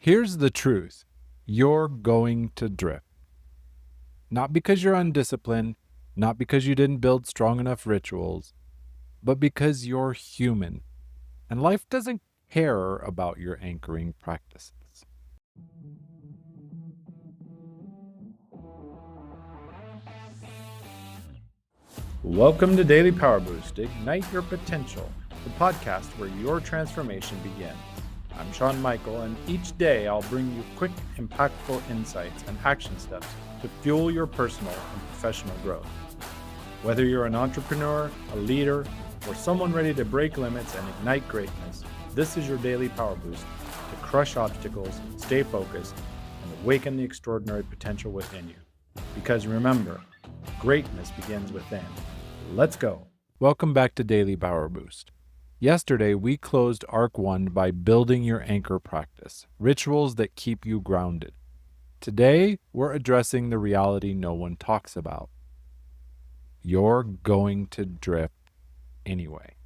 Here's the truth. You're going to drift. Not because you're undisciplined, not because you didn't build strong enough rituals, but because you're human. And life doesn't care about your anchoring practices. Welcome to Daily Power Boost, Ignite Your Potential, the podcast where your transformation begins. I'm Sean Michael, and each day I'll bring you quick, impactful insights and action steps to fuel your personal and professional growth. Whether you're an entrepreneur, a leader, or someone ready to break limits and ignite greatness, this is your daily power boost to crush obstacles, stay focused, and awaken the extraordinary potential within you. Because remember, greatness begins within. Let's go. Welcome back to Daily Power Boost. Yesterday, we closed Arc 1 by building your anchor practice, rituals that keep you grounded. Today, we're addressing the reality no one talks about. You're going to drift anyway.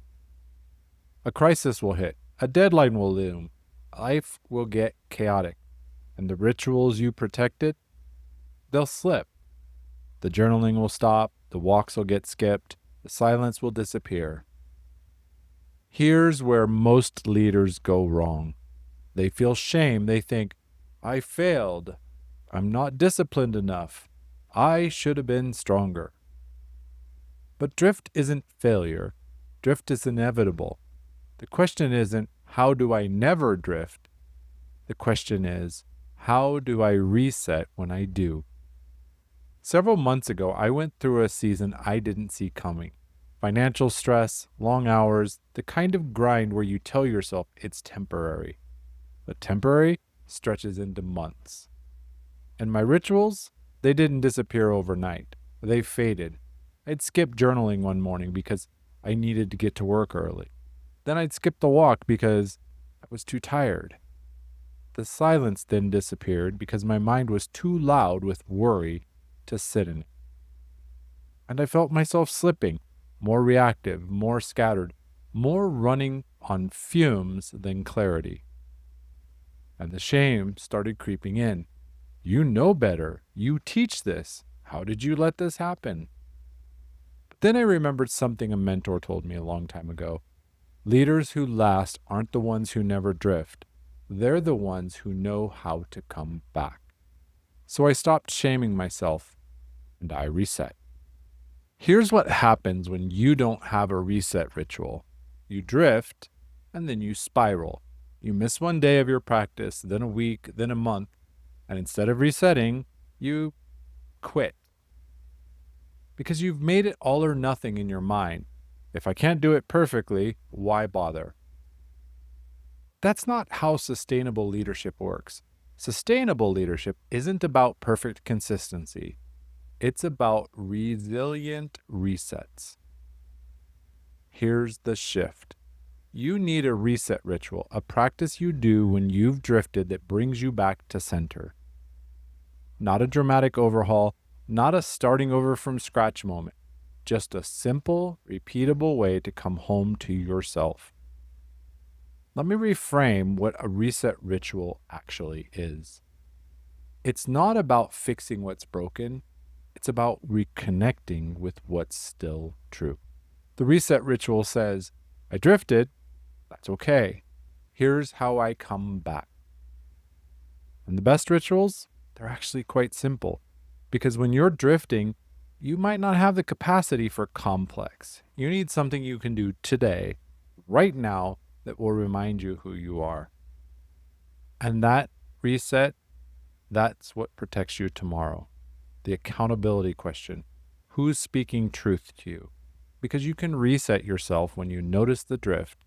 A crisis will hit, a deadline will loom, life will get chaotic, and the rituals you protected, they'll slip. The journaling will stop, the walks will get skipped, the silence will disappear. Here's where most leaders go wrong. They feel shame. They think, I failed. I'm not disciplined enough. I should have been stronger. But drift isn't failure. Drift is inevitable. The question isn't, how do I never drift? The question is, how do I reset when I do? Several months ago, I went through a season I didn't see coming. Financial stress, long hours, the kind of grind where you tell yourself it's temporary. But temporary stretches into months. And my rituals, they didn't disappear overnight. They faded. I'd skip journaling one morning because I needed to get to work early. Then I'd skip the walk because I was too tired. The silence then disappeared because my mind was too loud with worry to sit in it. And I felt myself slipping, more reactive, more scattered, more running on fumes than clarity. And the shame started creeping in. You know better. You teach this. How did you let this happen? But then I remembered something a mentor told me a long time ago. Leaders who last aren't the ones who never drift. They're the ones who know how to come back. So I stopped shaming myself, and I reset. Here's what happens when you don't have a reset ritual. You drift, and then you spiral. You miss one day of your practice, then a week, then a month, and instead of resetting, you quit. Because you've made it all or nothing in your mind. If I can't do it perfectly, why bother? That's not how sustainable leadership works. Sustainable leadership isn't about perfect consistency. It's about resilient resets. Here's the shift. You need a reset ritual, a practice you do when you've drifted that brings you back to center. Not a dramatic overhaul, not a starting over from scratch moment, just a simple, repeatable way to come home to yourself. Let me reframe what a reset ritual actually is. It's not about fixing what's broken. It's about reconnecting with what's still true. The reset ritual says, I drifted. That's okay. Here's how I come back. And the best rituals, they're actually quite simple. Because when you're drifting, you might not have the capacity for complex. You need something you can do today, right now, that will remind you who you are. And that reset, that's what protects you tomorrow. The accountability question. Who's speaking truth to you? Because you can reset yourself when you notice the drift.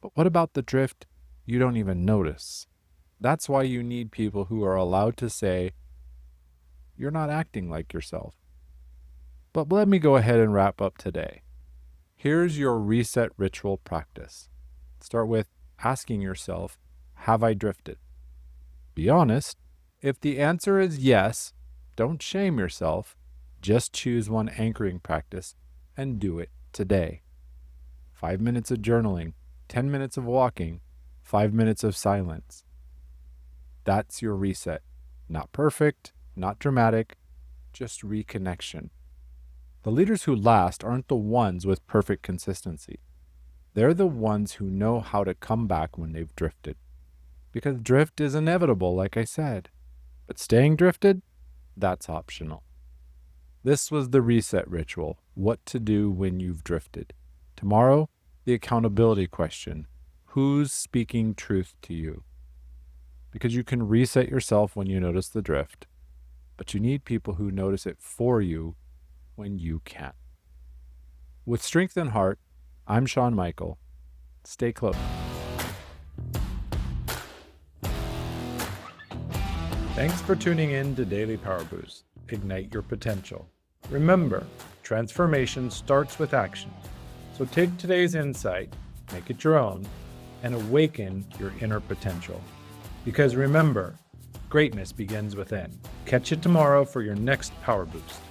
But what about the drift you don't even notice? That's why you need people who are allowed to say, you're not acting like yourself. But let me go ahead and wrap up today. Here's your reset ritual practice. Start with asking yourself, have I drifted? Be honest. If the answer is yes, don't shame yourself. Just choose one anchoring practice and do it today. 5 minutes of journaling, 10 minutes of walking, 5 minutes of silence. That's your reset. Not perfect, not dramatic, just reconnection. The leaders who last aren't the ones with perfect consistency. They're the ones who know how to come back when they've drifted. Because drift is inevitable, like I said. But staying drifted, that's optional. This was the reset ritual, what to do when you've drifted. Tomorrow, the accountability question, who's speaking truth to you? Because you can reset yourself when you notice the drift, but you need people who notice it for you when you can't. With strength and heart, I'm Sean Michael. Stay close. Thanks for tuning in to Daily Power Boost. Ignite your potential. Remember, transformation starts with action. So take today's insight, make it your own, and awaken your inner potential. Because remember, greatness begins within. Catch you tomorrow for your next Power Boost.